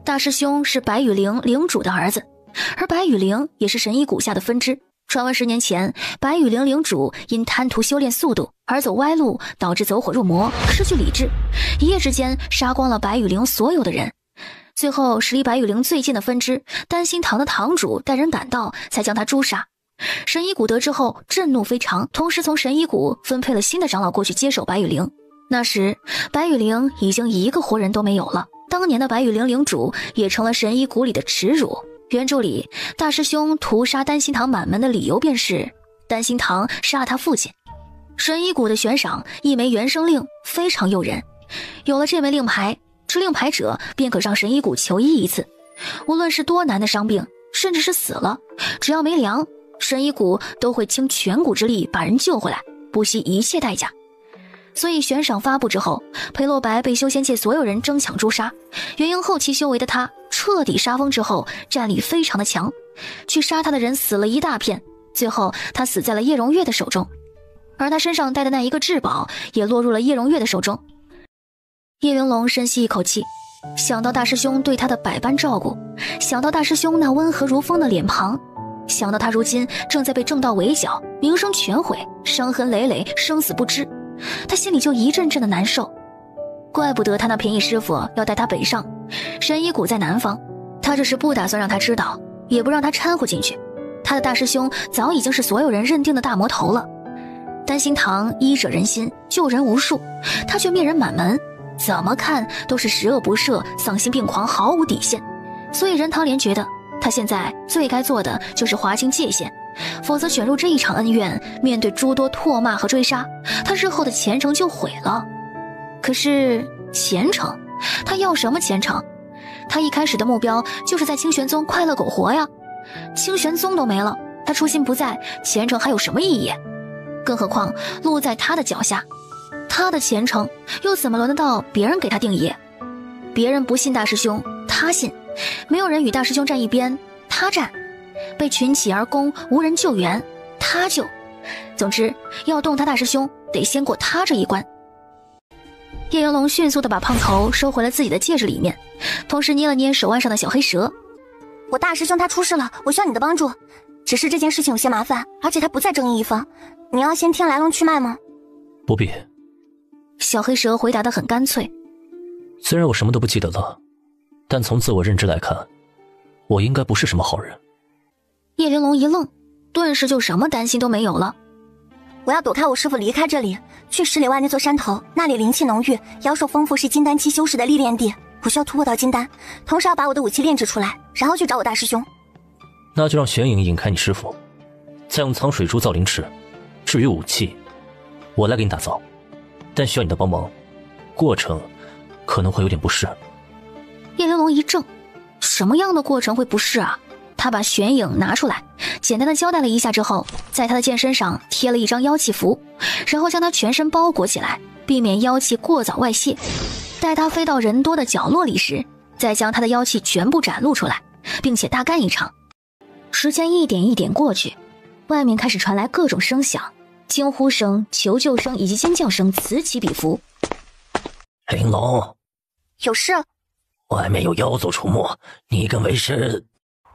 大师兄是白羽灵灵主的儿子，而白羽灵也是神医谷下的分支。传闻10年前，白羽灵灵主因贪图修炼速度而走歪路，导致走火入魔，失去理智，一夜之间杀光了白羽灵所有的人。最后是离白羽灵最近的分支丹心堂的堂主带人赶到，才将他诛杀。神医谷得知后震怒非常，同时从神医谷分配了新的长老过去接手白羽灵。那时白羽灵已经一个活人都没有了，当年的白羽灵灵主也成了神医谷里的耻辱。原著里大师兄屠杀丹心堂满门的理由便是丹心堂杀了他父亲。神医谷的悬赏一枚原生令非常诱人，有了这枚令牌，持令牌者便可上神医谷求医一次，无论是多难的伤病，甚至是死了，只要没粮，神医谷都会倾全股之力把人救回来，不惜一切代价。所以悬赏发布之后，裴洛白被修仙界所有人争抢诛杀。元婴后期修为的他彻底杀疯之后，战力非常的强，去杀他的人死了一大片，最后他死在了叶荣月的手中，而他身上带的那一个至宝也落入了叶荣月的手中。叶云龙深吸一口气，想到大师兄对他的百般照顾，想到大师兄那温和如风的脸庞，想到他如今正在被正道围剿，名声全毁，伤痕累累，生死不知，他心里就一阵阵的难受。怪不得他那便宜师傅要带他北上，神医谷在南方，他这是不打算让他知道，也不让他掺和进去。他的大师兄早已经是所有人认定的大魔头了。丹心堂医者仁心，救人无数，他却灭人满门，怎么看都是十恶不赦，丧心病狂，毫无底线。所以任桃莲觉得他现在最该做的就是划清界限，否则卷入这一场恩怨，面对诸多唾骂和追杀，他日后的前程就毁了。可是前程，他要什么前程？他一开始的目标就是在清玄宗快乐苟活呀，清玄宗都没了，他初心不在，前程还有什么意义？更何况路在他的脚下，他的前程又怎么轮得到别人给他定义？别人不信大师兄，他信；没有人与大师兄站一边，他站；被群起而攻，无人救援，他救。总之，要动他大师兄，得先过他这一关。叶云龙迅速地把胖头收回了自己的戒指里面，同时捏了捏手腕上的小黑蛇。我大师兄他出事了，我需要你的帮助，只是这件事情有些麻烦，而且他不在正义一方，你要先听来龙去脉吗？不必。小黑蛇回答得很干脆。虽然我什么都不记得了，但从自我认知来看，我应该不是什么好人。叶云龙一愣，顿时就什么担心都没有了。我要躲开我师父，离开这里，去10里外那座山头，那里灵气浓郁，妖兽丰富，是金丹期修士的历练地。我需要突破到金丹，同时要把我的武器炼制出来，然后去找我大师兄。那就让玄影引开你师父，再用苍水珠造灵池。至于武器，我来给你打造，但需要你的帮忙，过程可能会有点不适。叶云龙一怔，什么样的过程会不适啊？他把玄影拿出来，简单的交代了一下之后，在他的剑身上贴了一张妖气符，然后将他全身包裹起来，避免妖气过早外泄。待他飞到人多的角落里时，再将他的妖气全部展露出来，并且大干一场。时间一点一点过去，外面开始传来各种声响，惊呼声、求救声以及尖叫声此起彼伏。玲珑，有事？外面有妖族出没，你跟为师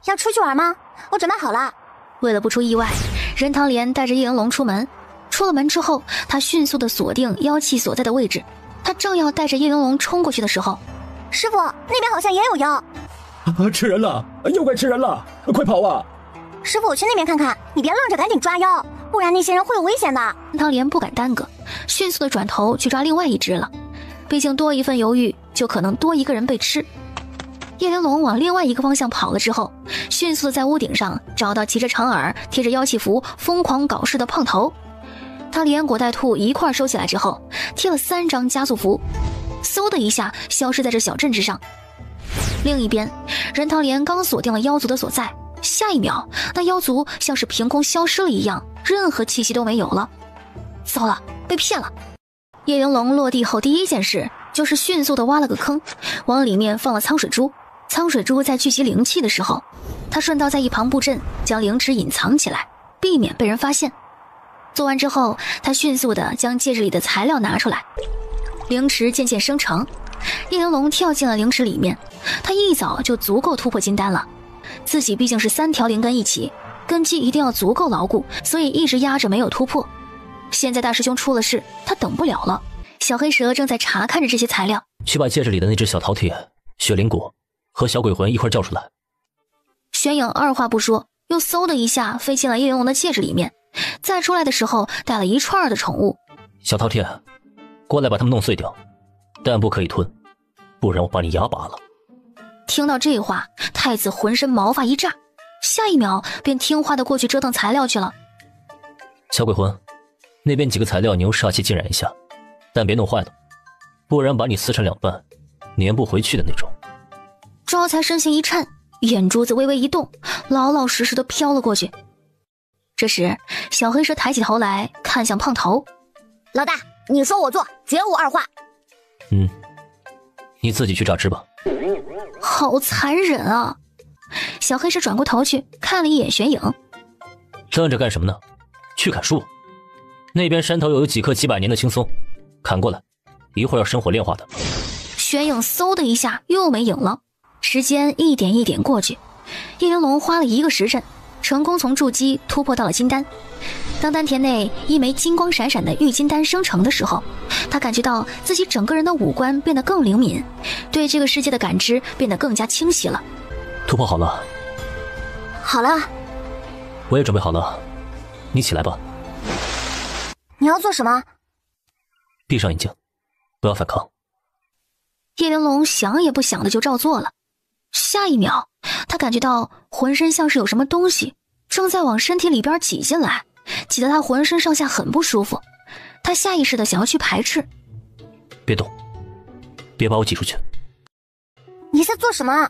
要出去玩吗？我准备好了。为了不出意外，任唐莲带着叶云龙出门。出了门之后，他迅速地锁定妖气所在的位置。他正要带着叶云龙冲过去的时候，师傅，那边好像也有妖。吃人了！妖怪吃人了！快跑啊！师傅，我去那边看看，你别愣着，赶紧抓妖，不然那些人会有危险的。任唐莲不敢耽搁，迅速地转头去抓另外一只了。毕竟多一份犹豫，就可能多一个人被吃。叶云龙往另外一个方向跑了之后，迅速地在屋顶上找到骑着长耳、贴着妖气符、疯狂搞事的胖头。他连果带兔一块收起来之后，贴了3张加速符，嗖的一下消失在这小镇之上。另一边，任唐莲刚锁定了妖族的所在，下一秒，那妖族像是凭空消失了一样，任何气息都没有了。糟了，被骗了！叶云龙落地后第一件事就是迅速地挖了个坑，往里面放了苍水珠。苍水珠在聚集灵气的时候，他顺道在一旁布阵，将灵池隐藏起来，避免被人发现。做完之后，他迅速地将戒指里的材料拿出来，灵池渐渐生成，叶玲珑跳进了灵池里面，他一早就足够突破金丹了。自己毕竟是3条灵根一起，根基一定要足够牢固，所以一直压着没有突破。现在大师兄出了事，他等不了了。小黑蛇正在查看着这些材料，去把戒指里的那只小饕餮、血灵果和小鬼魂一块叫出来。玄影二话不说，又嗖的一下飞进了叶玲珑的戒指里面，再出来的时候带了一串的宠物。小饕餮，过来把它们弄碎掉，但不可以吞，不然我把你牙拔了。听到这话，太子浑身毛发一炸，下一秒便听话的过去折腾材料去了。小鬼魂，那边几个材料你用煞气浸染一下，但别弄坏了，不然把你撕成2半，粘不回去的那种。招财身形一颤，眼珠子微微一动，老老实实的飘了过去。这时小黑蛇抬起头来看向胖头，老大，你说我做，绝无二话。你自己去榨汁吧。好残忍啊！小黑蛇转过头去看了一眼玄影，愣着干什么呢？去砍树。那边山头有几棵几百年的青松，砍过来，一会儿要生火炼化的。玄影嗖的一下又没影了。时间一点一点过去，叶玲珑花了1个时辰，成功从筑基突破到了金丹。当丹田内一枚金光闪闪的玉金丹生成的时候，他感觉到自己整个人的五官变得更灵敏，对这个世界的感知变得更加清晰了。突破好了。好了。我也准备好了，你起来吧。你要做什么？闭上眼睛，不要反抗。叶玲珑想也不想的就照做了。下一秒，他感觉到浑身像是有什么东西正在往身体里边挤进来，挤得他浑身上下很不舒服。他下意识的想要去排斥。别动，别把我挤出去。你在做什么？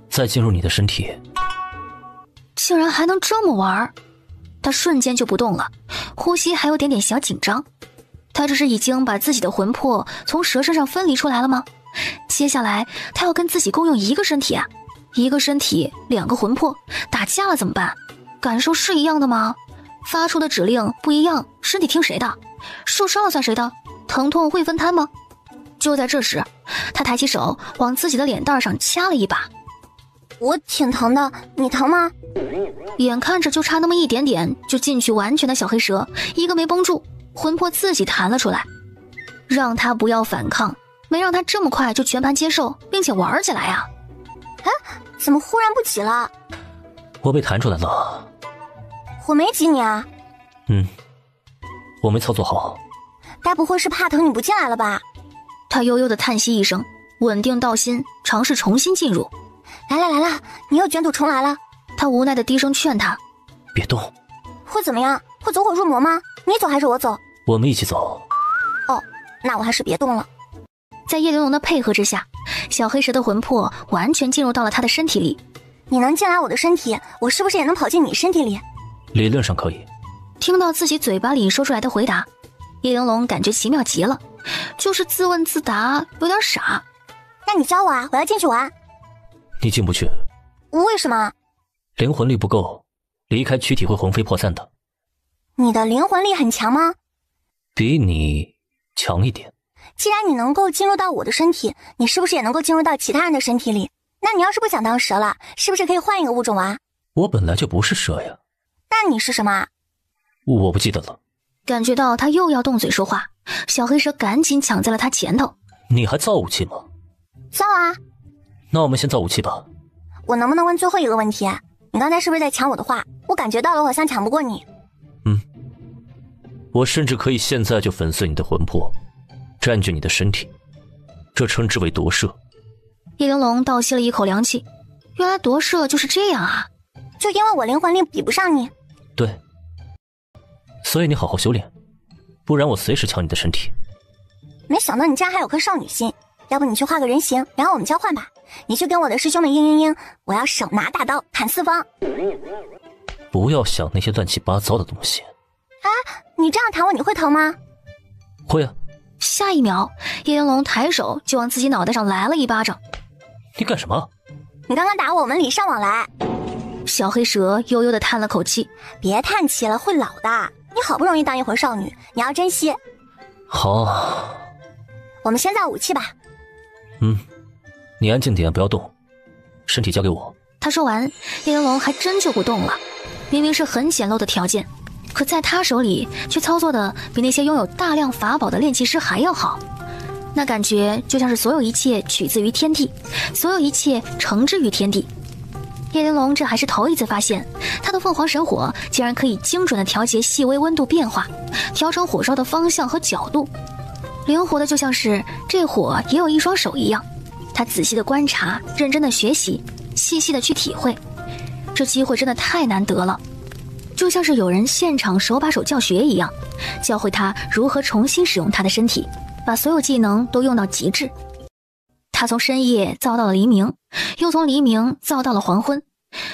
再进入你的身体。竟然还能这么玩！他瞬间就不动了，呼吸还有点小紧张。他这是已经把自己的魂魄从蛇身上分离出来了吗？接下来他要跟自己共用一个身体啊，1个身体2个魂魄，打架了怎么办？感受是一样的吗？发出的指令不一样，身体听谁的？受伤了算谁的？疼痛会分摊吗？就在这时，他抬起手往自己的脸蛋上掐了一把。我挺疼的，你疼吗？眼看着就差那么一点点就进去完全的小黑蛇，一个没绷住，魂魄自己弹了出来。让他不要反抗，没让他这么快就全盘接受并且玩起来啊！怎么忽然不挤了？我被弹出来了。我没挤你啊。我没操作好。该不会是怕疼你不进来了吧？他悠悠的叹息一声，稳定道心，尝试重新进入。来了，你又卷土重来了。他无奈的低声劝他，别动。会怎么样？会走火入魔吗？你走还是我走？我们一起走。哦，那我还是别动了。在叶玲珑的配合之下，小黑蛇的魂魄完全进入到了他的身体里。你能进来我的身体，我是不是也能跑进你身体里？理论上可以。听到自己嘴巴里说出来的回答，叶玲珑感觉奇妙极了，就是自问自答有点傻。那你教我啊，我要进去玩。你进不去。为什么？灵魂力不够，离开躯体会魂飞魄散的。你的灵魂力很强吗？比你强一点。既然你能够进入到我的身体，你是不是也能够进入到其他人的身体里？那你要是不想当蛇了，是不是可以换一个物种啊？我本来就不是蛇呀。那你是什么？我不记得了。感觉到他又要动嘴说话，小黑蛇赶紧抢在了他前头。你还造武器吗？造啊。那我们先造武器吧。我能不能问最后一个问题？你刚才是不是在抢我的话？我感觉到了，我好像抢不过你。我甚至可以现在就粉碎你的魂魄，占据你的身体，这称之为夺舍。叶玲珑倒吸了一口凉气，原来夺舍就是这样啊！就因为我灵魂力比不上你？对，所以你好好修炼，不然我随时抢你的身体。没想到你竟然还有颗少女心，要不你去画个人形，然后我们交换吧。你去跟我的师兄们嘤，我要手拿大刀砍四方。不要想那些乱七八糟的东西。啊，你这样弹我，你会疼吗？会啊。下一秒，叶玲珑抬手就往自己脑袋上来了一巴掌。你干什么？你刚刚打我们礼尚往来。小黑蛇悠悠地叹了口气，别叹气了，会老的。你好不容易当一回少女，你要珍惜。好，我们先造武器吧。你安静点，不要动，身体交给我。他说完，叶玲珑还真就不动了。明明是很简陋的条件，可在他手里却操作的比那些拥有大量法宝的炼器师还要好。那感觉就像是所有一切取自于天地，所有一切承之于天地。叶玲珑这还是头一次发现，他的凤凰神火竟然可以精准地调节细微温度变化，调整火烧的方向和角度，灵活的就像是这火也有一双手一样。他仔细的观察，认真的学习，细细的去体会，这机会真的太难得了，就像是有人现场手把手教学一样，教会他如何重新使用他的身体，把所有技能都用到极致。他从深夜造到了黎明，又从黎明造到了黄昏，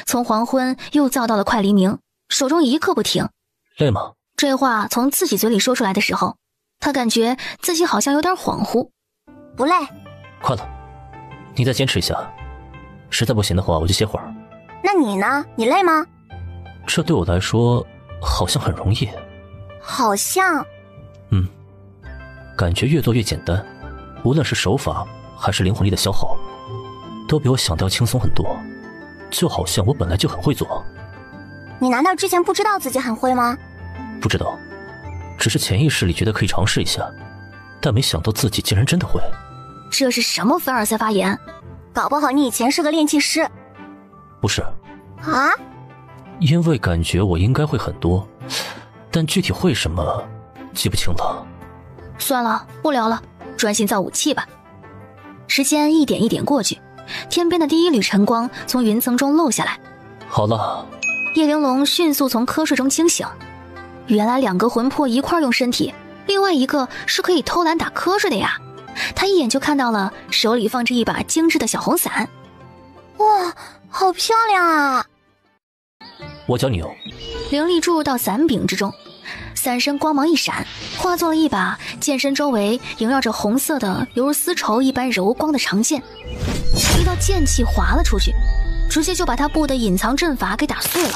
从黄昏又造到了快黎明，手中一刻不停。累吗？这话从自己嘴里说出来的时候，他感觉自己好像有点恍惚。不累。快了，你再坚持一下，实在不行的话我就歇会儿。那你呢？你累吗？这对我来说好像很容易。好像。感觉越做越简单，无论是手法还是灵魂力的消耗，都比我想的要轻松很多，就好像我本来就很会做。你难道之前不知道自己很会吗？不知道，只是潜意识里觉得可以尝试一下，但没想到自己竟然真的会。这是什么凡尔赛发言？搞不好你以前是个炼器师。不是啊？因为感觉我应该会很多，但具体会什么记不清了。算了，不聊了，专心造武器吧。时间一点一点过去，天边的第一缕晨光从云层中漏下来。好了，叶玲珑迅速从瞌睡中惊醒，原来两个魂魄一块用身体，另外一个是可以偷懒打瞌睡的呀。他一眼就看到了手里放着一把精致的小红伞。哇，好漂亮啊！我教你哦。灵力注入到伞柄之中，伞身光芒一闪，化作了一把剑身周围萦绕着红色的犹如丝绸一般柔光的长剑。一道剑气划了出去，直接就把他布的隐藏阵法给打碎了。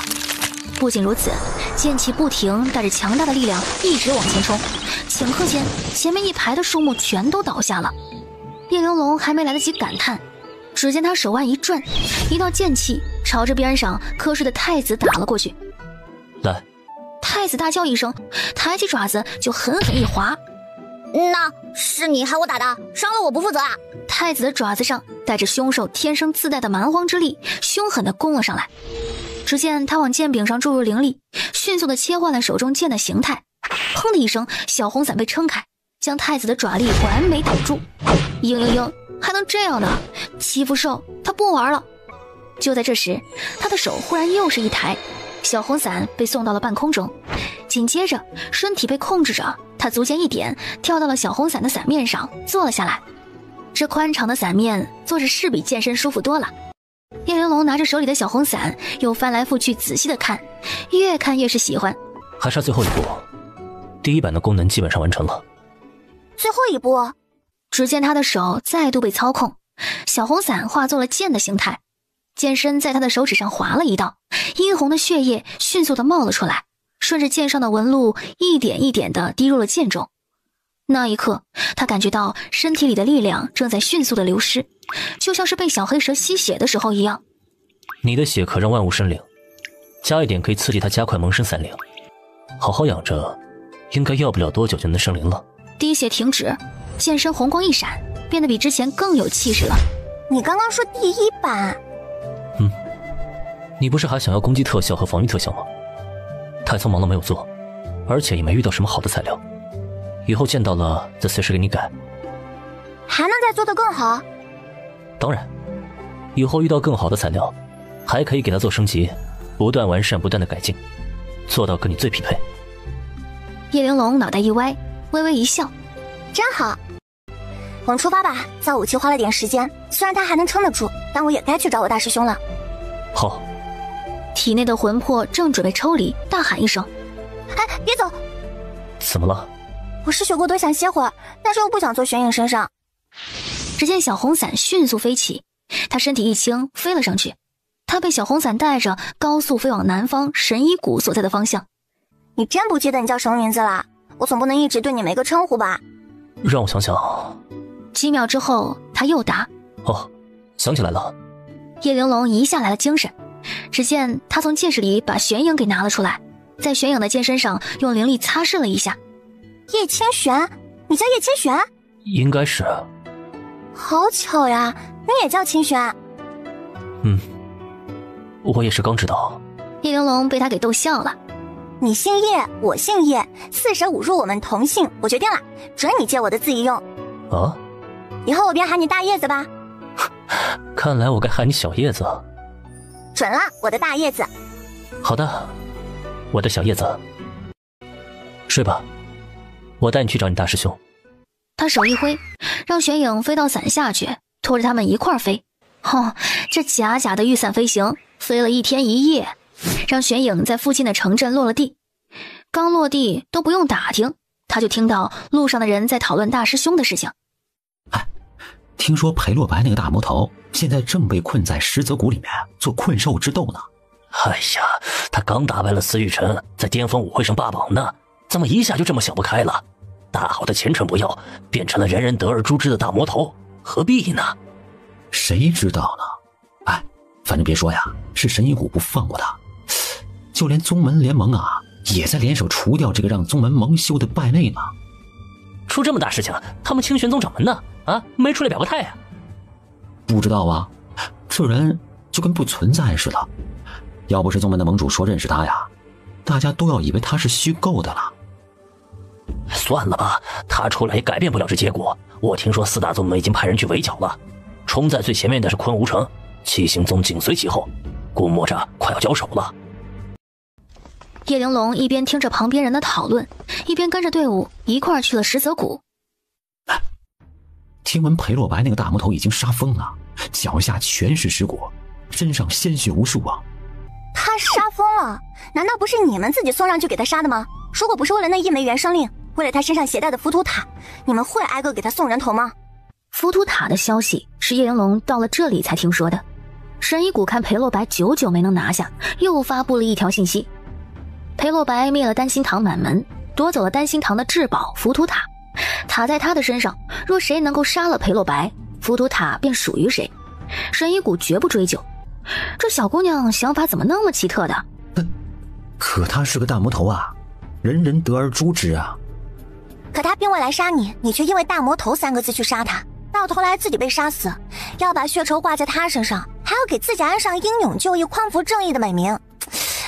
不仅如此，剑气不停带着强大的力量一直往前冲，顷刻间前面一排的树木全都倒下了。叶玲珑还没来得及感叹，只见他手腕一转，一道剑气朝着边上瞌睡的太子打了过去。来！太子大叫一声，抬起爪子就狠狠一划。那是你害我打的，伤了我不负责啊！太子的爪子上带着凶兽天生自带的蛮荒之力，凶狠地攻了上来。只见他往剑柄上注入灵力，迅速地切换了手中剑的形态。砰的一声，小红伞被撑开，将太子的爪力完美挡住。嘤，还能这样的欺负兽，他不玩了。就在这时，他的手忽然又是一抬，小红伞被送到了半空中，紧接着身体被控制着，他足尖一点，跳到了小红伞的伞面上，坐了下来。这宽敞的伞面坐着是比健身舒服多了。叶玲珑拿着手里的小红伞，又翻来覆去仔细的看，越看越是喜欢。还差最后一步，第一版的功能基本上完成了。最后一步，只见他的手再度被操控，小红伞化作了剑的形态，剑身在他的手指上划了一道，殷红的血液迅速的冒了出来，顺着剑上的纹路一点一点的滴入了剑中。那一刻，他感觉到身体里的力量正在迅速的流失，就像是被小黑蛇吸血的时候一样。你的血可让万物生灵，加一点可以刺激它加快萌生散灵，好好养着，应该要不了多久就能生灵了。滴血停止，剑身红光一闪，变得比之前更有气势了。你刚刚说第一版？你不是还想要攻击特效和防御特效吗？太匆忙了没有做，而且也没遇到什么好的材料，以后见到了再随时给你改。还能再做得更好？当然，以后遇到更好的材料，还可以给它做升级，不断完善，不断的改进，做到跟你最匹配。叶玲珑脑袋一歪，微微一笑，真好。我们出发吧，造武器花了点时间，虽然他还能撑得住，但我也该去找我大师兄了。好。体内的魂魄正准备抽离，大喊一声：“哎，别走！”怎么了？我失血过多，想歇会儿，但是又不想坐玄影身上。只见小红伞迅速飞起，他身体一轻，飞了上去。他被小红伞带着，高速飞往南方神医谷所在的方向。你真不记得你叫什么名字了？我总不能一直对你没个称呼吧？让我想想。几秒之后，他又答：哦，想起来了。叶玲珑一下来了精神，只见他从戒指里把玄影给拿了出来，在玄影的剑身上用灵力擦拭了一下。叶清玄，你叫叶清玄？应该是。好巧呀，你也叫清玄？我也是刚知道。叶玲珑被他给逗笑了。你姓叶，我姓叶，四舍五入我们同姓，我决定了，准你借我的字一用。啊？以后我便喊你大叶子吧。看来我该喊你小叶子。准了，我的大叶子。好的，我的小叶子。睡吧，我带你去找你大师兄。他手一挥，让玄影飞到伞下去，拖着他们一块儿飞。这假假的御伞飞行，飞了1天1夜，让玄影在附近的城镇落了地。刚落地都不用打听，他就听到路上的人在讨论大师兄的事情。听说裴洛白那个大魔头现在正被困在石泽谷里面做困兽之斗呢。哎呀，他刚打败了司玉晨，在巅峰舞会上霸榜呢，怎么一下就这么想不开了？大好的前程不要，变成了人人得而诛之的大魔头，何必呢？谁知道呢？反正别说呀，是神医谷不放过他，就连宗门联盟啊，也在联手除掉这个让宗门蒙羞的败类呢。出这么大事情，他们清玄宗掌门呢？没出来表个态啊？不知道啊，这人就跟不存在似的。要不是宗门的盟主说认识他呀，大家都要以为他是虚构的了。算了吧，他出来也改变不了这结果。我听说4大宗门已经派人去围剿了，冲在最前面的是昆吾城，七星宗紧随其后，估摸着快要交手了。叶玲珑一边听着旁边人的讨论，一边跟着队伍一块儿去了石泽谷。听闻裴洛白那个大魔头已经杀疯了，脚下全是尸骨，身上鲜血无数啊！他杀疯了？难道不是你们自己送上去给他杀的吗？如果不是为了那1枚元生令，为了他身上携带的浮屠塔，你们会挨个给他送人头吗？浮屠塔的消息是叶玲珑到了这里才听说的。神医谷看裴洛白久久没能拿下，又发布了一条信息：裴洛白灭了丹心堂满门，夺走了丹心堂的至宝浮屠塔，塔在他的身上，若谁能够杀了裴洛白，浮屠塔便属于谁。神医谷绝不追究。这小姑娘想法怎么那么奇特的？可他是个大魔头啊，人人得而诛之啊。可他并未来杀你，你却因为大魔头3个字去杀他，到头来自己被杀死，要把血仇挂在他身上，还要给自己安上英勇就义、匡扶正义的美名。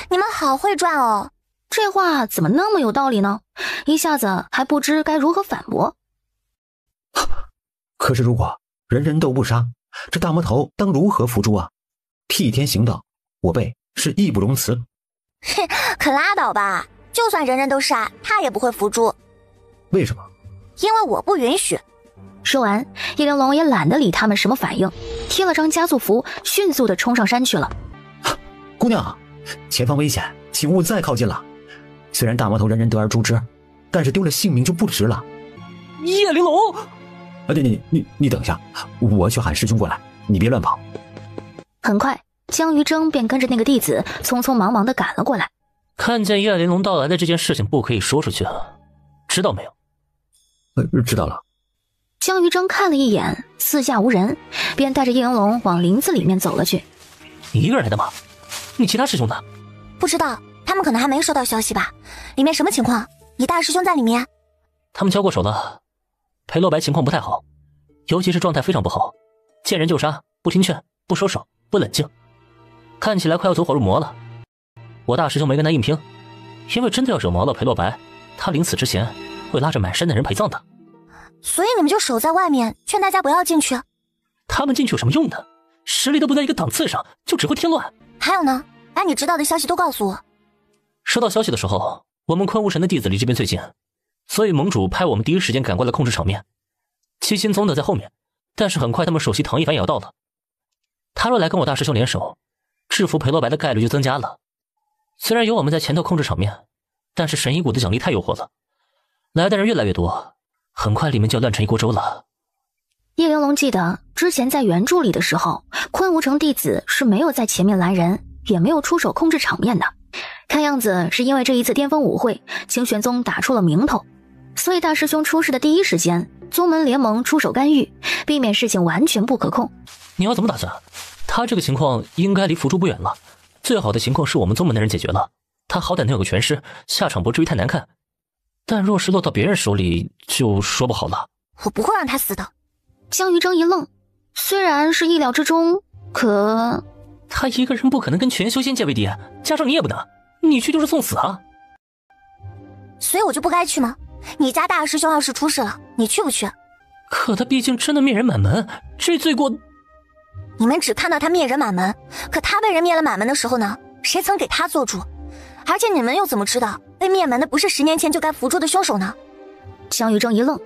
你们好会赚哦！这话怎么那么有道理呢？一下子还不知该如何反驳。可是如果人人都不杀，这大魔头当如何伏诛啊？替天行道，我辈是义不容辞。可拉倒吧，就算人人都杀，他也不会伏诛。为什么？因为我不允许。说完，叶玲珑也懒得理他们什么反应，贴了张加速符，迅速地冲上山去了。姑娘，前方危险，请勿再靠近了。虽然大魔头人人得而诛之，但是丢了性命就不值了。叶玲珑，你等一下，我去喊师兄过来，你别乱跑。很快，江于征便跟着那个弟子匆匆忙忙地赶了过来。看见叶玲珑到来的这件事情不可以说出去，知道没有？知道了。江于征看了一眼，四下无人，便带着叶玲珑往林子里面走了去。你一个人来的吗？你其他师兄呢？不知道，他们可能还没收到消息吧。里面什么情况？你大师兄在里面？他们交过手了。裴洛白情况不太好，尤其是状态非常不好，见人就杀，不听劝，不收手，不冷静，看起来快要走火入魔了。我大师兄没跟他硬拼，因为真的要惹毛了裴洛白，他临死之前会拉着满山的人陪葬的。所以你们就守在外面，劝大家不要进去。他们进去有什么用呢？实力都不在一个档次上，就只会添乱。还有呢，把你知道的消息都告诉我。收到消息的时候，我们昆吾神的弟子离这边最近，所以盟主派我们第一时间赶过来控制场面。七星宗的在后面，但是很快他们首席唐一凡也要到了。他若来跟我大师兄联手，制服裴洛白的概率就增加了。虽然有我们在前头控制场面，但是神医谷的奖励太诱惑了，来的人越来越多，很快里面就要乱成一锅粥了。叶玲珑记得之前在原著里的时候，昆吾城弟子是没有在前面拦人，也没有出手控制场面的。看样子是因为这一次巅峰舞会，清玄宗打出了名头，所以大师兄出事的第一时间宗门联盟出手干预，避免事情完全不可控。你要怎么打算？他这个情况应该离伏诛不远了。最好的情况是我们宗门的人解决了，他好歹能有个全尸，下场不至于太难看。但若是落到别人手里，就说不好了。我不会让他死的。江玉征一愣，虽然是意料之中，可他一个人不可能跟全修仙界为敌，加上你也不能，你去就是送死啊！所以我就不该去吗？你家大师兄要是出事了，你去不去？可他毕竟真的灭人满门，这罪过……你们只看到他灭人满门，可他被人灭了满门的时候呢？谁曾给他做主？而且你们又怎么知道被灭门的不是10年前就该伏诛的凶手呢？江玉征一愣，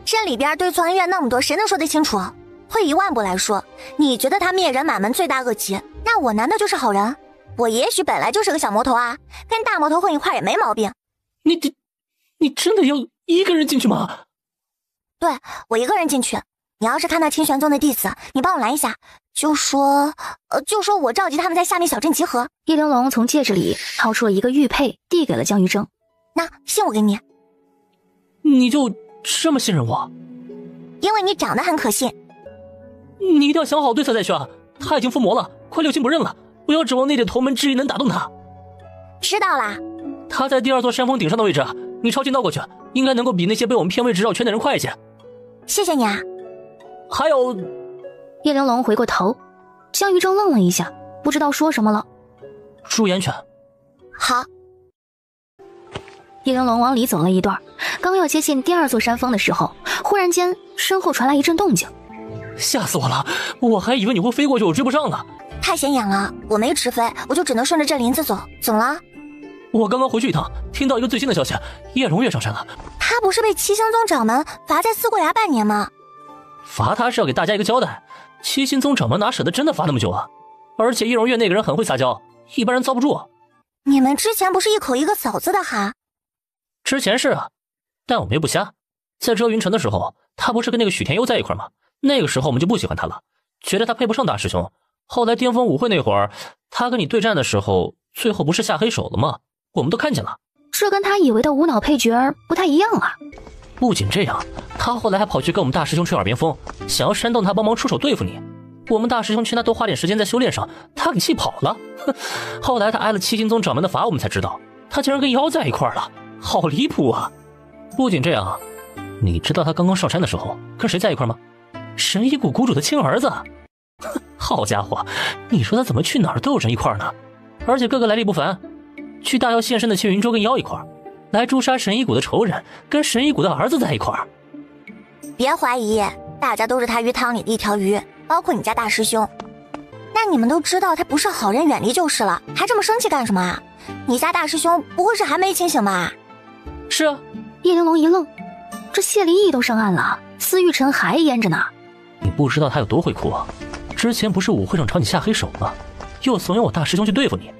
这里边对错恩怨那么多，谁能说得清楚？退一万步来说，你觉得他灭人满门罪大恶极，那我难道就是好人？我也许本来就是个小魔头啊，跟大魔头混一块也没毛病。你真的要一个人进去吗？对，我一个人进去。你要是看到清玄宗的弟子，你帮我拦一下，就说我召集他们在下面小镇集合。叶玲珑从戒指里掏出了一个玉佩，递给了江玉征。那信我给你。你就这么信任我？因为你长得很可信。你一定要想好对策再去啊！他已经附魔了，快六亲不认了，不要指望那点头门之意能打动他。知道啦。他在第2座山峰顶上的位置，你抄近道过去，应该能够比那些被我们骗位置绕圈的人快一些。谢谢你啊。还有，叶玲珑回过头，江玉征愣了一下，不知道说什么了。注意安全。好。叶玲珑往里走了一段，刚要接近第2座山峰的时候，忽然间身后传来一阵动静。吓死我了，我还以为你会飞过去，我追不上呢。太显眼了，我没直飞，我就只能顺着这林子走。怎么了？我刚刚回去一趟，听到一个最新的消息，叶荣月上山了。他不是被七星宗掌门罚在四过崖半年吗？罚他是要给大家一个交代，七星宗掌门哪舍得真的罚那么久啊？而且叶荣月那个人很会撒娇，一般人遭不住。你们之前不是一口一个嫂子的哈？之前是啊，但我们又不瞎。在遮云城的时候，他不是跟那个许天幽在一块吗？那个时候我们就不喜欢他了，觉得他配不上大师兄。后来巅峰舞会那会儿，他跟你对战的时候，最后不是下黑手了吗？我们都看见了。这跟他以为的无脑配角不太一样啊。不仅这样，他后来还跑去跟我们大师兄吹耳边风，想要煽动他帮忙出手对付你。我们大师兄劝他多花点时间在修炼上，他给气跑了。后来他挨了七星宗掌门的罚，我们才知道他竟然跟妖在一块了，好离谱啊！不仅这样，你知道他刚刚上山的时候跟谁在一块吗？神医谷谷主的亲儿子。好家伙，你说他怎么去哪儿都有人一块呢？而且个个来历不凡，去大妖现身的青云州跟妖一块，来诛杀神医谷的仇人跟神医谷的儿子在一块。别怀疑，大家都是他鱼汤里的一条鱼，包括你家大师兄。那你们都知道他不是好人，远离就是了，还这么生气干什么啊？你家大师兄不会是还没清醒吧？是啊。叶玲珑一愣，这谢离义都上岸了，司玉晨还淹着呢。你不知道他有多会哭啊！之前不是舞会上朝你下黑手吗？又怂恿我大师兄去对付你。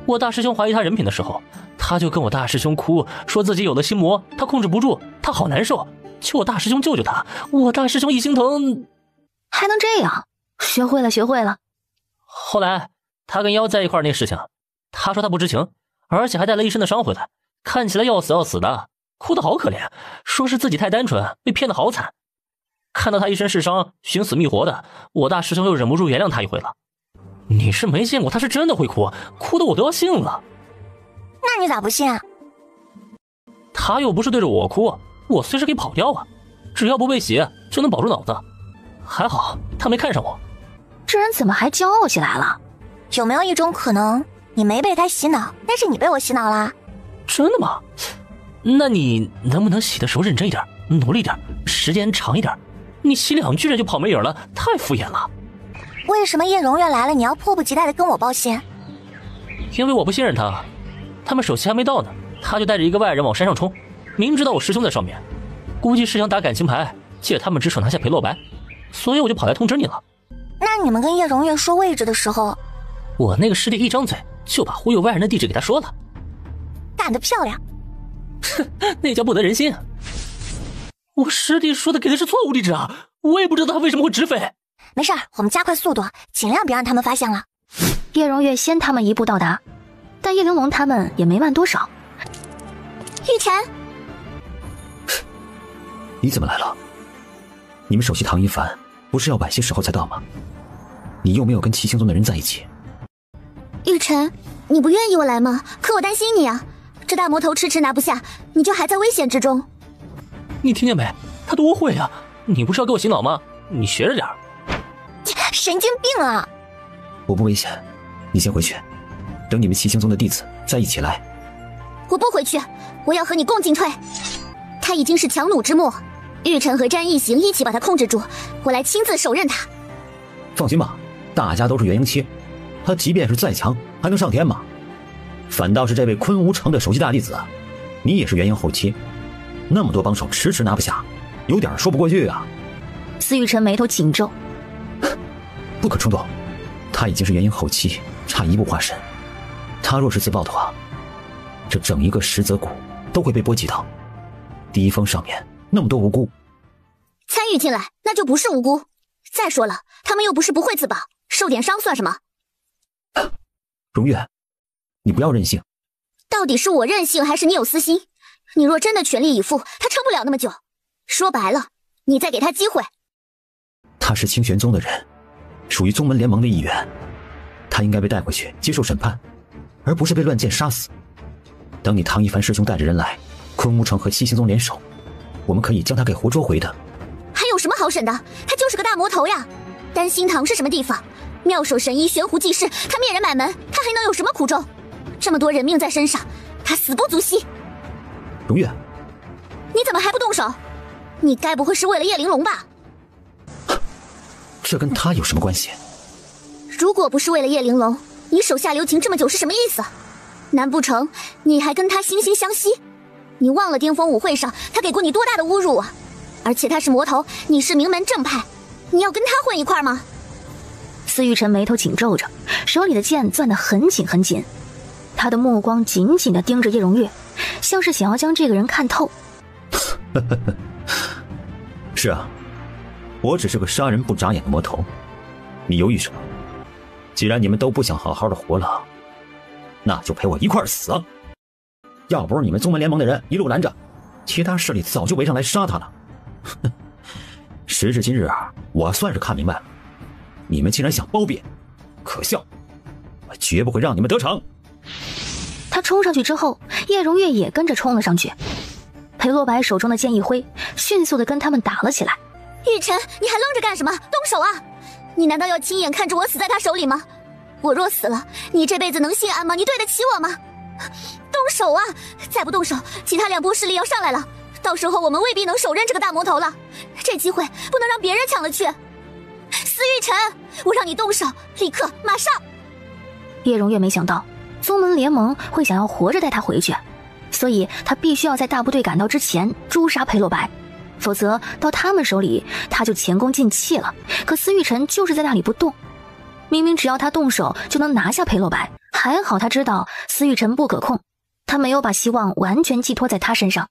我大师兄怀疑他人品的时候，他就跟我大师兄哭，说自己有了心魔，他控制不住，他好难受，求我大师兄救救他。我大师兄一心疼，还能这样？学会了，学会了。后来他跟妖在一块那事情，他说他不知情，而且还带了一身的伤回来，看起来要死要死的，哭得好可怜，说是自己太单纯，被骗得好惨。看到他一身是伤，寻死觅活的，我大师兄又忍不住原谅他一回了。你是没见过，他是真的会哭，哭得我都要信了。那你咋不信啊？他又不是对着我哭，我随时可以跑掉啊，只要不被洗就能保住脑子。还好他没看上我。这人怎么还骄傲起来了？有没有一种可能，你没被他洗脑，但是你被我洗脑啦？真的吗？那你能不能洗的时候认真一点，努力点，时间长一点？你洗2句人就跑没影了，太敷衍了。为什么叶荣月来了，你要迫不及待的跟我报信？因为我不信任他，他们首席还没到呢，他就带着一个外人往山上冲，明知道我师兄在上面，估计是想打感情牌，借他们之手拿下裴洛白，所以我就跑来通知你了。那你们跟叶荣月说位置的时候，我那个师弟一张嘴就把忽悠外人的地址给他说了。干得漂亮。那叫不得人心。我师弟说的给的是错误地址啊，我也不知道他为什么会直飞。没事儿，我们加快速度，尽量别让他们发现了。叶荣月先他们一步到达，但叶玲珑他们也没慢多少。玉晨，你怎么来了？你们首席唐一凡不是要晚些时候才到吗？你又没有跟七星宗的人在一起。玉晨，你不愿意我来吗？可我担心你啊，这大魔头迟迟拿不下，你就还在危险之中。你听见没？他多会啊！你不是要给我洗脑吗？你学着点。神经病啊！我不危险，你先回去，等你们七星宗的弟子再一起来。我不回去，我要和你共进退。他已经是强弩之末，玉晨和詹一行一起把他控制住，我来亲自手刃他。放心吧，大家都是元婴期，他即便是再强，还能上天吗？反倒是这位昆吾城的首席大弟子，你也是元婴后期，那么多帮手迟迟拿不下，有点说不过去啊。司玉晨眉头紧皱，不可冲动，他已经是元婴后期，差一步化神。他若是自爆的话，这整一个石泽谷都会被波及到。第1峰上面那么多无辜，参与进来那就不是无辜。再说了，他们又不是不会自保，受点伤算什么？荣月，你不要任性。到底是我任性还是你有私心？你若真的全力以赴，他撑不了那么久。说白了，你再给他机会。他是清玄宗的人，属于宗门联盟的一员，他应该被带回去接受审判，而不是被乱箭杀死。等你唐一凡师兄带着人来，昆吾城和七星宗联手，我们可以将他给活捉回的。还有什么好审的？他就是个大魔头呀！丹心堂是什么地方？妙手神医悬壶济世，他灭人满门，他还能有什么苦衷？这么多人命在身上，他死不足惜。荣月，你怎么还不动手？你该不会是为了叶玲珑吧？这跟他有什么关系？如果不是为了叶玲珑，你手下留情这么久是什么意思？难不成你还跟他惺惺相惜？你忘了巅峰舞会上他给过你多大的侮辱啊？而且他是魔头，你是名门正派，你要跟他混一块吗？司玉晨眉头紧皱着，手里的剑攥得很紧很紧，他的目光紧紧地盯着叶荣月，像是想要将这个人看透。是啊，我只是个杀人不眨眼的魔头，你犹豫什么？既然你们都不想好好的活了，那就陪我一块儿死啊！要不是你们宗门联盟的人一路拦着，其他势力早就围上来杀他了。时至今日啊，我算是看明白了，你们竟然想包庇，可笑！我绝不会让你们得逞。他冲上去之后，叶荣月也跟着冲了上去。裴洛白手中的剑一挥，迅速地跟他们打了起来。玉晨，你还愣着干什么？动手啊！你难道要亲眼看着我死在他手里吗？我若死了，你这辈子能心安吗？你对得起我吗？动手啊！再不动手，其他2波势力要上来了，到时候我们未必能手刃这个大魔头了。这机会不能让别人抢了去。司玉晨，我让你动手，立刻马上！叶荣月没想到宗门联盟会想要活着带他回去，所以他必须要在大部队赶到之前诛杀裴洛白，否则到他们手里他就前功尽弃了。可司玉晨就是在那里不动，明明只要他动手就能拿下裴洛白，还好他知道司玉晨不可控，他没有把希望完全寄托在他身上。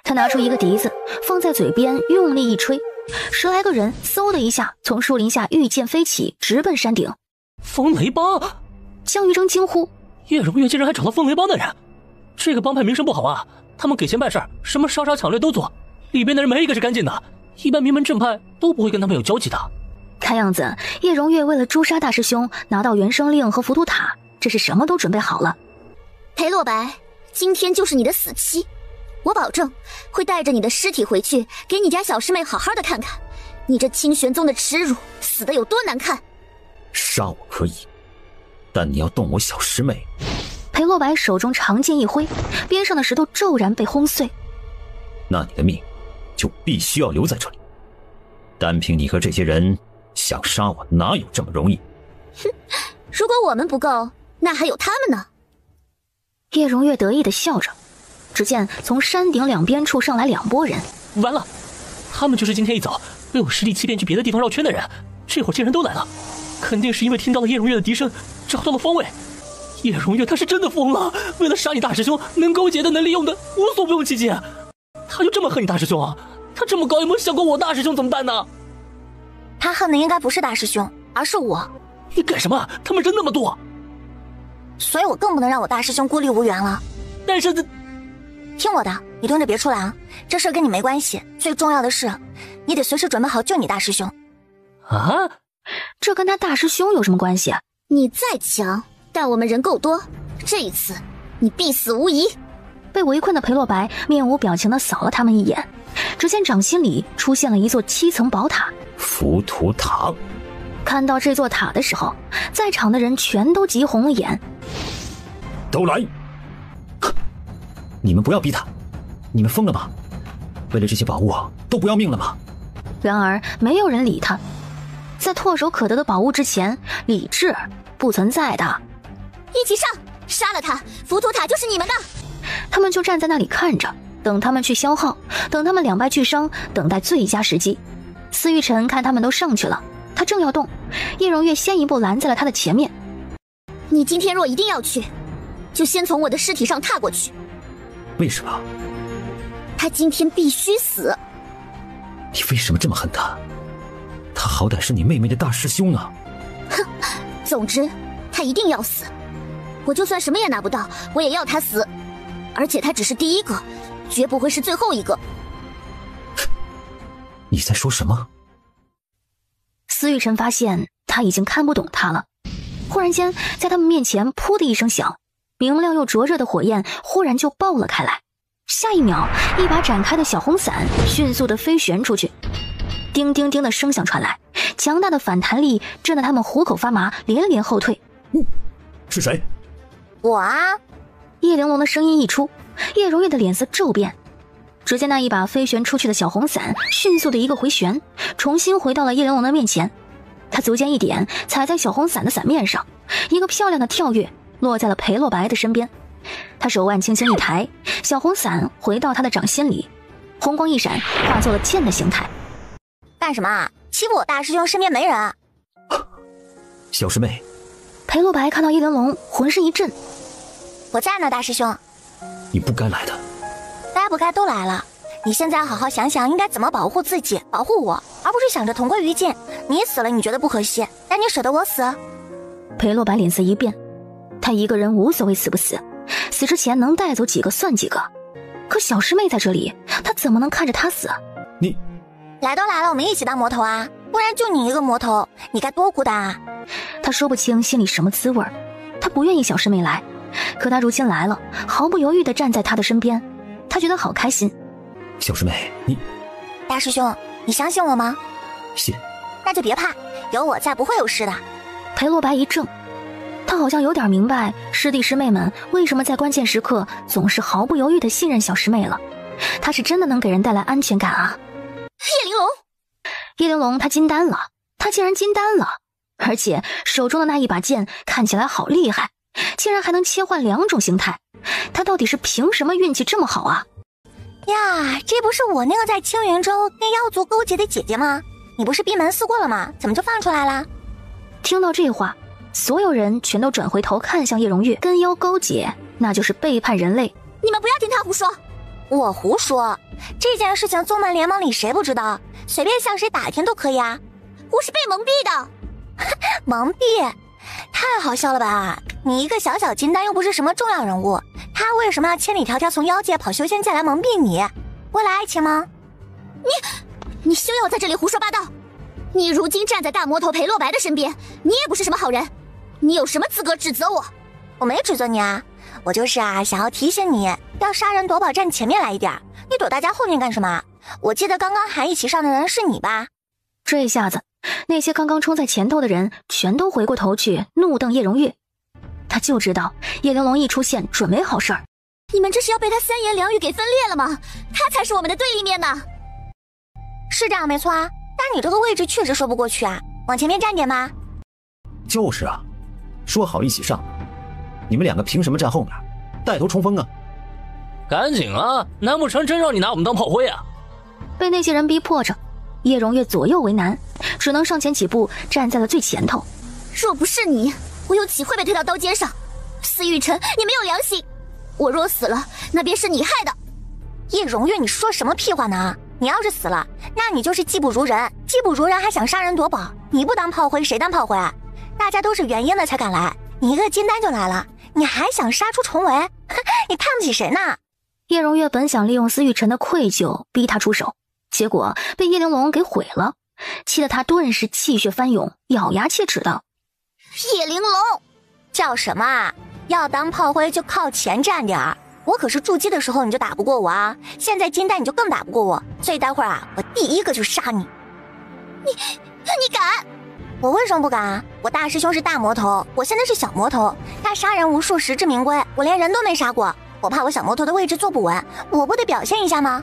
他拿出一个笛子放在嘴边，用力一吹，10来个人嗖的一下从树林下御剑飞起，直奔山顶。风雷帮！江玉征惊呼，叶荣月竟然还找到风雷帮的人，这个帮派名声不好啊，他们给钱办事，什么烧杀抢掠都做，里边的人没一个是干净的，一般名门正派都不会跟他们有交集的。看样子叶荣月为了诛杀大师兄，拿到元生令和浮屠塔，这是什么都准备好了。裴洛白，今天就是你的死期，我保证会带着你的尸体回去，给你家小师妹好好的看看，你这清玄宗的耻辱死得有多难看。杀我可以，但你要动我小师妹。裴洛白手中长剑一挥，边上的石头骤然被轰碎。那你的命就必须要留在这里，单凭你和这些人想杀我哪有这么容易？哼，如果我们不够，那还有他们呢。叶荣月得意地笑着，只见从山顶两边处上来2拨人。完了，他们就是今天一早被我实力欺骗去别的地方绕圈的人，这会儿竟然都来了，肯定是因为听到了叶荣月的笛声，找到了方位。叶荣月他是真的疯了，为了杀你大师兄，能勾结的能利用的无所不用其极。他就这么恨你大师兄啊？他这么高有没有想过我大师兄怎么办呢？他恨的应该不是大师兄，而是我。你干什么？他们人那么多，所以我更不能让我大师兄孤立无援了。但是听我的，你蹲着别出来啊！这事跟你没关系。最重要的是，你得随时准备好救你大师兄。啊？这跟他大师兄有什么关系啊？你再强，但我们人够多，这一次你必死无疑。被围困的裴洛白面无表情地扫了他们一眼，只见掌心里出现了一座7层宝塔——浮屠塔。看到这座塔的时候，在场的人全都急红了眼。都来！你们不要逼他，你们疯了吗？为了这些宝物都不要命了吗？然而没有人理他，在唾手可得的宝物之前，理智不存在的。一起上，杀了他，浮屠塔就是你们的。他们就站在那里看着，等他们去消耗，等他们两败俱伤，等待最佳时机。司玉晨看他们都上去了，他正要动，叶荣月先一步拦在了他的前面。你今天若一定要去，就先从我的尸体上踏过去。为什么？他今天必须死。你为什么这么恨他？他好歹是你妹妹的大师兄啊！哼，总之他一定要死。我就算什么也拿不到，我也要他死。而且他只是第一个，绝不会是最后一个。你在说什么？司玉晨发现他已经看不懂他了。忽然间，在他们面前噗的一声响，明亮又灼热的火焰忽然就爆了开来。下一秒，一把展开的小红伞迅速的飞旋出去，叮叮叮的声响传来，强大的反弹力震得他们虎口发麻，连连后退。是谁？我啊！叶玲珑的声音一出，叶荣月的脸色骤变。只见那一把飞旋出去的小红伞迅速的一个回旋，重新回到了叶玲珑的面前。他足尖一点，踩在小红伞的伞面上，一个漂亮的跳跃落在了裴洛白的身边。他手腕轻轻一抬，小红伞回到他的掌心里，红光一闪，化作了剑的形态。干什么啊？欺负我大师兄身边没人啊？小师妹。裴洛白看到叶玲珑，浑身一震。我在呢，大师兄。你不该来的。该不该都来了。你现在好好想想应该怎么保护自己，保护我，而不是想着同归于尽。你死了你觉得不可惜，但你舍得我死？裴洛白脸色一变，他一个人无所谓死不死，死之前能带走几个算几个。可小师妹在这里，他怎么能看着她死？你来都来了，我们一起当魔头啊！不然就你一个魔头，你该多孤单啊！他说不清心里什么滋味，他不愿意小师妹来，可他如今来了，毫不犹豫地站在她的身边，他觉得好开心。小师妹，你大师兄，你相信我吗？信。那就别怕，有我在，不会有事的。裴洛白一怔，他好像有点明白师弟师妹们为什么在关键时刻总是毫不犹豫地信任小师妹了。他是真的能给人带来安全感啊！叶玲珑，叶玲珑他金丹了，他竟然金丹了，而且手中的那一把剑看起来好厉害，竟然还能切换2种形态。他到底是凭什么运气这么好啊？呀，这不是我那个在青云州跟妖族勾结的姐姐吗？你不是闭门思过了吗？怎么就放出来了？听到这话，所有人全都转回头看向叶荣月。跟妖勾结，那就是背叛人类。你们不要听他胡说。我胡说？这件事情宗门联盟里谁不知道？随便向谁打听都可以啊。我是被蒙蔽的。蒙蔽？太好笑了吧！你一个小小金丹又不是什么重要人物，他为什么要千里迢迢从妖界跑修仙界来蒙蔽你？为了爱情吗？你休要在这里胡说八道！你如今站在大魔头裴洛白的身边，你也不是什么好人，你有什么资格指责我？我没指责你啊，我就是想要提醒你，要杀人夺宝站前面来一点，你躲大家后面干什么？我记得刚刚喊一起上的人是你吧？这下子，那些刚刚冲在前头的人全都回过头去怒瞪叶荣月。他就知道叶玲珑一出现准没好事儿。你们这是要被他三言两语给分裂了吗？他才是我们的对立面呢。是这样没错啊，但你这个位置确实说不过去啊，往前面站点吧。就是啊，说好一起上，你们2个凭什么站后面，带头冲锋啊？赶紧啊，难不成真让你拿我们当炮灰啊？被那些人逼迫着，叶荣月左右为难，只能上前几步站在了最前头。若不是你，我又岂会被推到刀尖上？司玉晨，你没有良心！我若死了，那便是你害的。叶荣月，你说什么屁话呢？你要是死了，那你就是技不如人，技不如人还想杀人夺宝，你不当炮灰谁当炮灰啊？大家都是原因的才敢来，你一个金丹就来了，你还想杀出重围？你看不起谁呢？叶荣月本想利用司玉晨的愧疚逼他出手，结果被叶玲珑给毁了，气得他顿时气血翻涌，咬牙切齿道：叶玲珑，叫什么啊？要当炮灰就靠前站点儿。我可是筑基的时候你就打不过我啊，现在金丹你就更打不过我，所以待会儿啊，我第一个就杀你。你敢？我为什么不敢啊？我大师兄是大魔头，我现在是小魔头，他杀人无数，实至名归，我连人都没杀过，我怕我小魔头的位置坐不稳，我不得表现一下吗？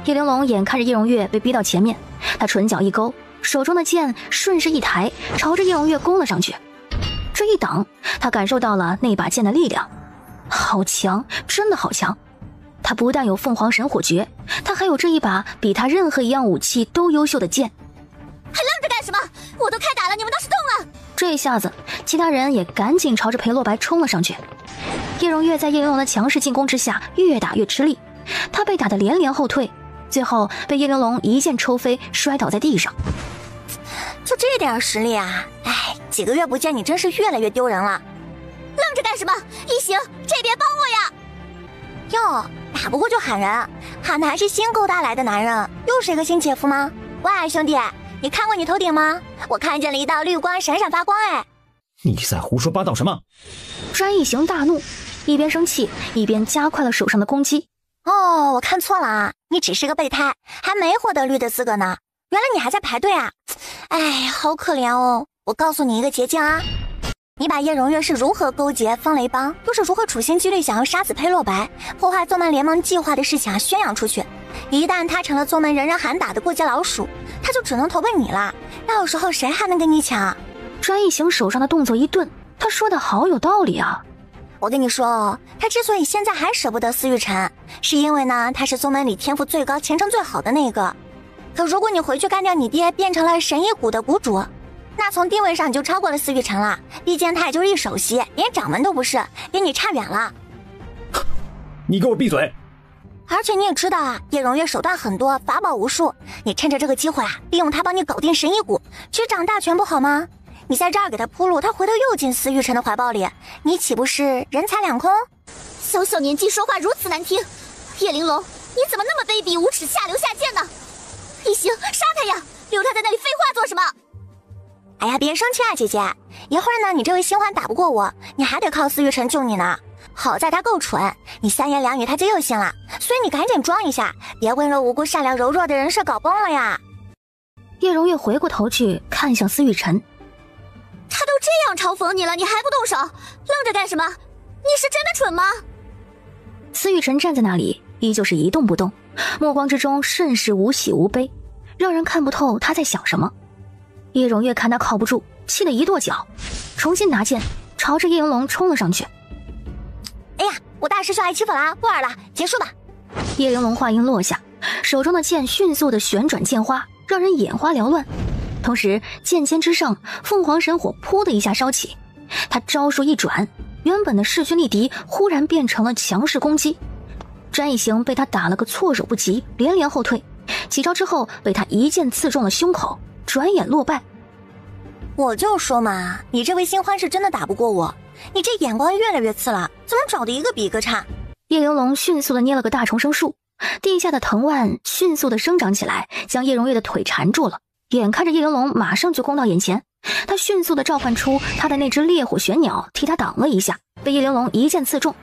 叶玲珑眼看着叶荣月被逼到前面，他唇角一勾，手中的剑顺势一抬，朝着叶荣月攻了上去。这一挡，他感受到了那把剑的力量，好强，真的好强。他不但有凤凰神火诀，他还有这一把比他任何一样武器都优秀的剑。还愣着干什么？我都开打了，你们倒是动了！这一下子，其他人也赶紧朝着裴洛白冲了上去。叶荣月在叶玲珑的强势进攻之下，越打越吃力，他被打得连连后退，最后被叶玲珑一剑抽飞，摔倒在地上。就这点实力啊！哎，几个月不见，你真是越来越丢人了。愣着干什么？一行，这边帮我呀！哟，打不过就喊人，喊的还是新勾搭来的男人，又是一个新姐夫吗？喂，兄弟，你看过你头顶吗？我看见了一道绿光闪闪发光。哎，你在胡说八道什么？詹一行大怒，一边生气一边加快了手上的攻击。哦，我看错了啊，你只是个备胎，还没获得绿的资格呢。原来你还在排队啊！哎，好可怜哦。我告诉你一个捷径啊，你把叶荣月是如何勾结风雷帮，又是如何处心积虑想要杀死裴洛白，破坏宗门联盟计划的事情啊宣扬出去。一旦他成了宗门人人喊打的过街老鼠，他就只能投奔你了，到时候谁还能跟你抢？詹一行手上的动作一顿，他说的好有道理啊。我跟你说哦，他之所以现在还舍不得司玉晨，是因为呢他是宗门里天赋最高前程最好的那个。可如果你回去干掉你爹，变成了神医谷的谷主，那从地位上你就超过了司玉晨了，毕竟他也就是一首席，连掌门都不是，离你差远了。你给我闭嘴！而且你也知道啊，叶荣月手段很多，法宝无数，你趁着这个机会啊，利用他帮你搞定神医谷，执掌大权不好吗？你在这儿给他铺路，他回头又进司玉晨的怀抱里，你岂不是人财两空？小小年纪说话如此难听，叶玲珑，你怎么那么卑鄙无耻，下流下贱呢？一行，杀他呀！留他在那里废话做什么？哎呀，别生气啊，姐姐，一会儿呢你这位新欢打不过我，你还得靠司玉晨救你呢。好在他够蠢，你三言两语他就又信了，所以你赶紧装一下，别温柔无辜善良柔弱的人设搞崩了呀。叶荣月回过头去看向司玉晨，他都这样嘲讽你了，你还不动手？愣着干什么？你是真的蠢吗？司玉晨站在那里，依旧是一动不动，目光之中甚是无喜无悲，让人看不透他在想什么。叶荣月看他靠不住，气得一跺脚，重新拿剑朝着叶玲珑冲了上去。哎呀，我大师兄挨欺负了啊，不玩了，结束吧。叶玲珑话音落下，手中的剑迅速的旋转剑花，让人眼花缭乱。同时剑尖之上，凤凰神火噗的一下烧起，他招数一转，原本的势均力敌忽然变成了强势攻击。詹一行被他打了个措手不及，连连后退，几招之后被他一剑刺中了胸口，转眼落败。我就说嘛，你这位新欢是真的打不过我，你这眼光越来越次了，怎么找的一个比一个差？叶玲珑迅速的捏了个大重生术，地下的藤蔓迅速的生长起来，将叶荣月的腿缠住了。眼看着叶玲珑马上就攻到眼前，他迅速的召唤出他的那只烈火玄鸟替他挡了一下，被叶玲珑一剑刺中。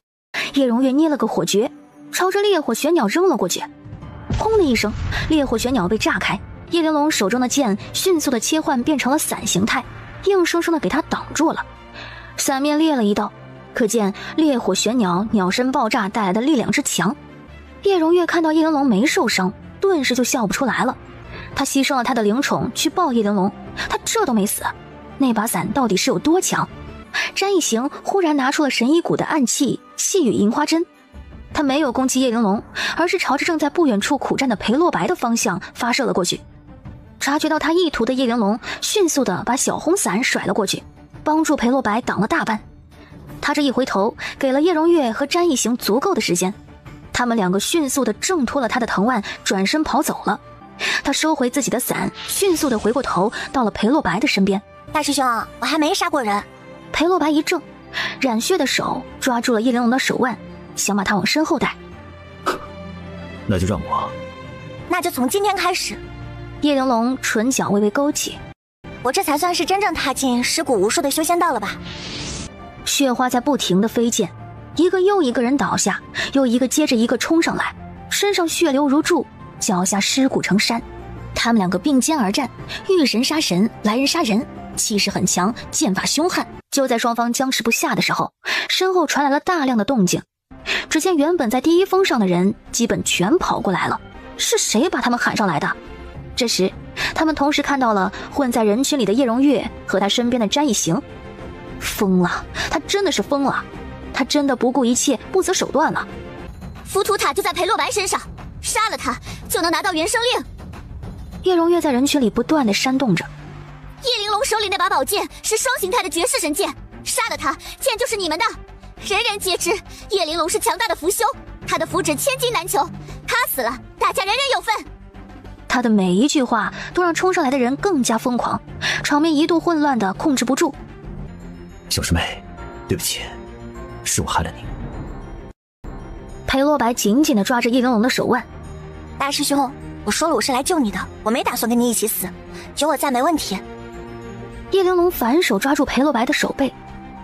叶荣月捏了个火诀，朝着烈火玄鸟扔了过去，轰的一声，烈火玄鸟被炸开，叶玲珑手中的剑迅速的切换变成了伞形态，硬生生的给他挡住了。伞面裂了一道，可见烈火玄鸟鸟身爆炸带来的力量之强。叶荣月看到叶玲珑没受伤，顿时就笑不出来了。他牺牲了他的灵宠去抱叶玲珑，他这都没死，那把伞到底是有多强？詹一行忽然拿出了神医谷的暗器细雨银花针，他没有攻击叶玲珑，而是朝着正在不远处苦战的裴洛白的方向发射了过去。察觉到他意图的叶玲珑迅速的把小红伞甩了过去，帮助裴洛白挡了大半。他这一回头，给了叶荣月和詹一行足够的时间，他们两个迅速的挣脱了他的藤蔓，转身跑走了。他收回自己的伞，迅速的回过头，到了裴洛白的身边。大师兄，我还没杀过人。裴洛白一怔，染血的手抓住了叶玲珑的手腕，想把他往身后带。那就让我。那就从今天开始。叶玲珑唇角微微勾起，我这才算是真正踏进尸骨无数的修仙道了吧。血花在不停地飞溅，一个又一个人倒下，又一个接着一个冲上来，身上血流如注，脚下尸骨成山。他们两个并肩而战，遇神杀神，来人杀人，气势很强，剑法凶悍。就在双方僵持不下的时候，身后传来了大量的动静。只见原本在第一峰上的人基本全跑过来了，是谁把他们喊上来的？这时他们同时看到了混在人群里的叶荣月和他身边的詹一行。疯了，他真的是疯了，他真的不顾一切不择手段了。浮屠塔就在裴洛白身上，杀了他就能拿到元生令。叶荣月在人群里不断地煽动着。叶玲珑手里那把宝剑是双形态的绝世神剑，杀了他剑就是你们的。人人皆知叶玲珑是强大的符修，他的符旨千金难求，他死了大家人人有份。他的每一句话都让冲上来的人更加疯狂，场面一度混乱的控制不住。小师妹，对不起，是我害了你。裴洛白紧紧地抓着叶玲珑的手腕。大师兄，我说了我是来救你的，我没打算跟你一起死，有我在没问题。叶玲珑反手抓住裴洛白的手背，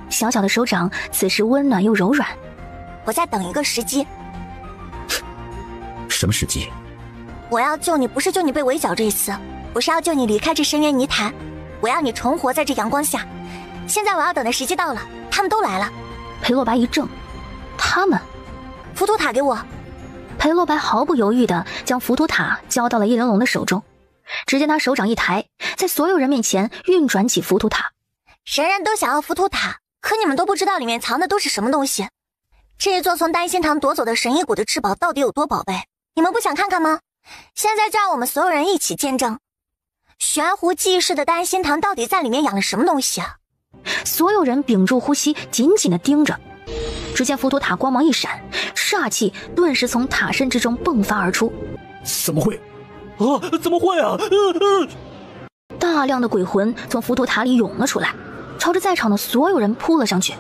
小小的手掌此时温暖又柔软。我在等一个时机。什么时机？我要救你，不是救你被围剿这一次，我是要救你离开这深渊泥潭，我要你重活在这阳光下。现在我要等的时机到了，他们都来了。裴洛白一怔，他们？浮屠塔给我。裴洛白毫不犹豫地将浮屠塔交到了叶玲珑的手中。只见他手掌一抬，在所有人面前运转起浮屠塔。人人都想要浮屠塔，可你们都不知道里面藏的都是什么东西。这一座从丹心堂夺走的神医谷的至宝到底有多宝贝，你们不想看看吗？现在就让我们所有人一起见证，悬壶济世的丹心堂到底在里面养了什么东西啊！所有人屏住呼吸，紧紧地盯着。只见浮屠塔光芒一闪，煞气顿时从塔身之中迸发而出。怎么会？怎么会啊？大量的鬼魂从浮屠塔里涌了出来，朝着在场的所有人扑了上去。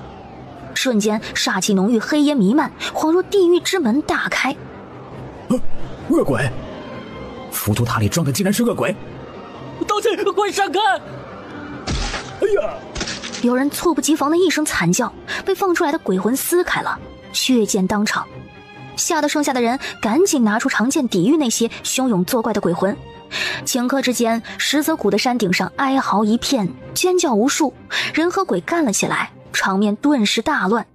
瞬间煞气浓郁，黑烟弥漫，恍若地狱之门大开。恶鬼！浮屠塔里装的竟然是恶鬼！道歉，快闪开！哎呀！有人猝不及防的一声惨叫，被放出来的鬼魂撕开了，血溅当场。吓得剩下的人赶紧拿出长剑抵御那些汹涌作怪的鬼魂。顷刻之间，石泽谷的山顶上哀嚎一片，尖叫无数，人和鬼干了起来，场面顿时大乱。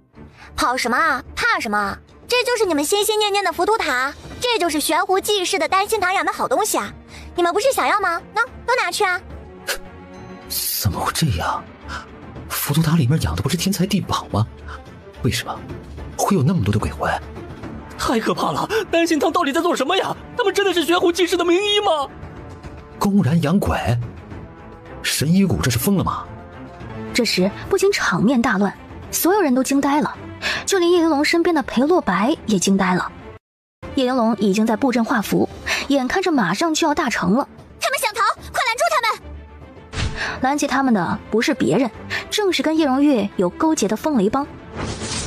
跑什么啊？怕什么？这就是你们心心念念的浮屠塔，这就是悬壶济世的丹心堂养的好东西啊！你们不是想要吗？都拿去啊！怎么会这样？浮屠塔里面养的不是天才地宝吗？为什么会有那么多的鬼魂？太可怕了！丹心堂到底在做什么呀？他们真的是悬壶济世的名医吗？公然养鬼！神医谷这是疯了吗？这时不仅场面大乱，所有人都惊呆了，就连叶玲珑身边的裴洛白也惊呆了。叶玲珑已经在布阵画符，眼看着马上就要大成了。他们想逃，快拦住他们！拦截他们的不是别人，正是跟叶荣月有勾结的风雷帮。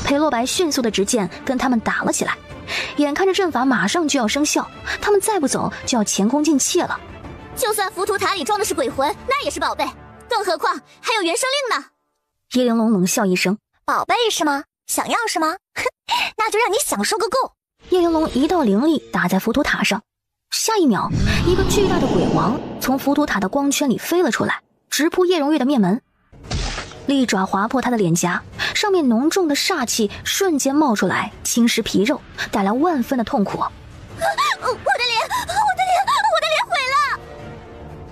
裴洛白迅速的执剑跟他们打了起来，眼看着阵法马上就要生效，他们再不走就要前功尽弃了。就算浮屠塔里装的是鬼魂，那也是宝贝，更何况还有元生令呢。叶玲珑冷笑一声，宝贝是吗？想要是吗？那就让你享受个够。叶玲珑一道灵力打在浮屠塔上，下一秒，一个巨大的鬼王从浮屠塔的光圈里飞了出来，直扑叶荣月的面门。利爪划破他的脸颊，上面浓重的煞气瞬间冒出来，侵蚀皮肉，带来万分的痛苦。我的脸毁了！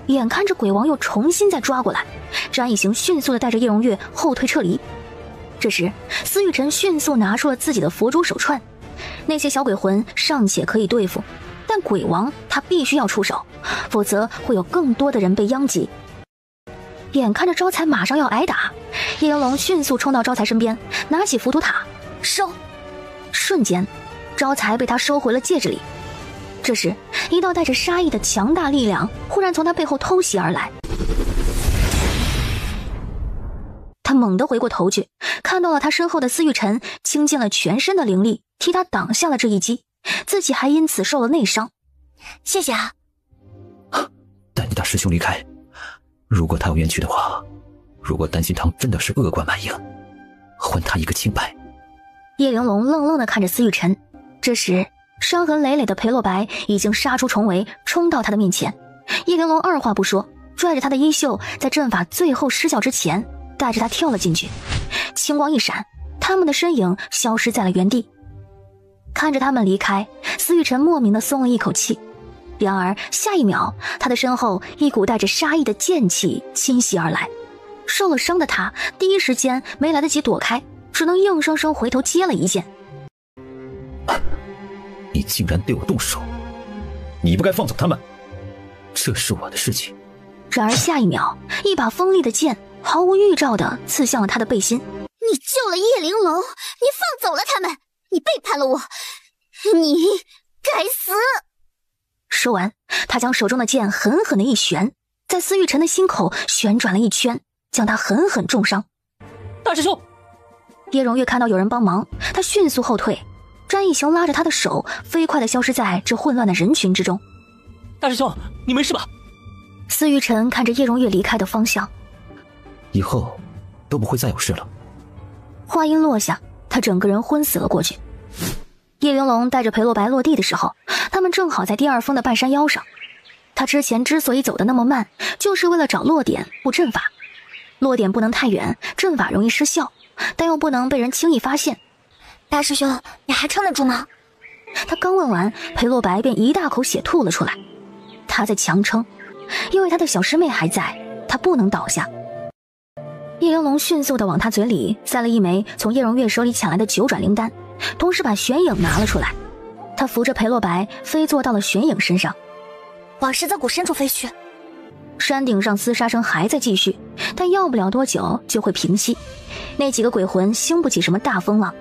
眼看着鬼王又重新再抓过来，詹一行迅速的带着叶荣月后退撤离。这时司玉晨迅速拿出了自己的佛珠手串，那些小鬼魂尚且可以对付，但鬼王他必须要出手，否则会有更多的人被殃及。眼看着招财马上要挨打，叶玲珑迅速冲到招财身边，拿起浮屠塔收。瞬间招财被他收回了戒指里。这时一道带着杀意的强大力量忽然从他背后偷袭而来，他猛地回过头去，看到了他身后的司玉晨倾尽了全身的灵力替他挡下了这一击，自己还因此受了内伤。谢谢啊。带你大师兄离开，如果他有冤屈的话，如果丹心堂真的是恶贯满盈，还他一个清白。叶玲珑愣愣地看着司玉晨，这时伤痕累累的裴洛白已经杀出重围，冲到他的面前。叶玲珑二话不说，拽着他的衣袖，在阵法最后失效之前，带着他跳了进去。青光一闪，他们的身影消失在了原地。看着他们离开，司玉晨莫名的松了一口气。然而下一秒，他的身后一股带着杀意的剑气侵袭而来。受了伤的他第一时间没来得及躲开，只能硬生生回头接了一剑。你竟然对我动手，你不该放走他们，这是我的事情。然而下一秒，一把锋利的剑毫无预兆地刺向了他的背心。你救了叶玲珑，你放走了他们，你背叛了我，你该死！说完，他将手中的剑狠狠的一旋，在司玉晨的心口旋转了一圈，将他狠狠重伤。大师兄！叶荣月看到有人帮忙，他迅速后退。詹一雄拉着他的手，飞快地消失在这混乱的人群之中。大师兄，你没事吧？司玉晨看着叶荣月离开的方向，以后都不会再有事了。话音落下，他整个人昏死了过去。叶玲珑带着裴洛白落地的时候，他们正好在第二峰的半山腰上。他之前之所以走得那么慢，就是为了找落点布阵法。落点不能太远，阵法容易失效，但又不能被人轻易发现。大师兄，你还撑得住吗？他刚问完，裴洛白便一大口血吐了出来。他在强撑，因为他的小师妹还在，他不能倒下。叶玲珑迅速地往他嘴里塞了一枚从叶荣月手里抢来的9转灵丹，同时把玄影拿了出来。他扶着裴洛白飞坐到了玄影身上，往十字谷深处飞去。山顶上厮杀声还在继续，但要不了多久就会平息。那几个鬼魂兴不起什么大风浪，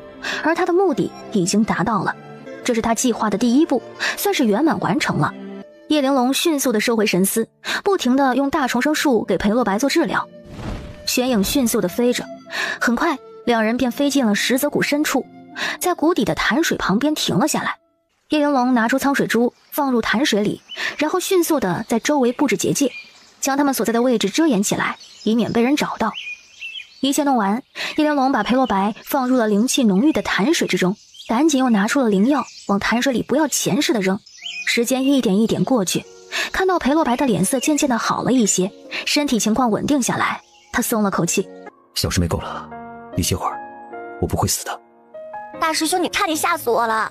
而他的目的已经达到了，这是他计划的第一步，算是圆满完成了。叶玲珑迅速地收回神思，不停地用大重生术给裴洛白做治疗。玄影迅速地飞着，很快两人便飞进了石泽谷深处，在谷底的潭水旁边停了下来。叶玲珑拿出苍水珠放入潭水里，然后迅速地在周围布置结界，将他们所在的位置遮掩起来，以免被人找到。一切弄完，叶玲珑把裴洛白放入了灵气浓郁的潭水之中，赶紧又拿出了灵药往潭水里不要钱似的扔。时间一点一点过去，看到裴洛白的脸色渐渐的好了一些，身体情况稳定下来，他松了口气。小师妹够了，你歇会儿，我不会死的。大师兄，你差点吓死我了。